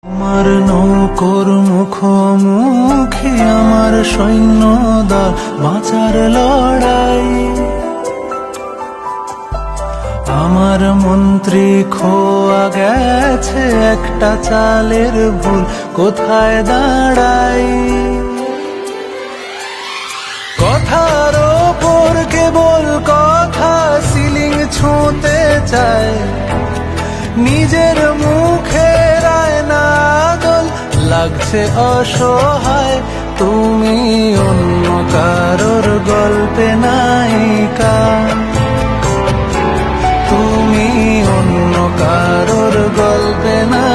আমার নৌকোর মুখোমুখি আমার সৈন্যদল, বাঁচার লড়াই। আমার মন্ত্রী খোয়া গেছে, একটা চালের ভুল কোথায় দাঁড়াই। কথার ওপর কেবল কথা, সিলিং ছুঁতে চায়, নিজের মুখের আয়না দোল লাগছে অসহায়। তুমি অন্য কারোর গল্পে নায়িকা, তুমি অন্য কারোর গল্পে না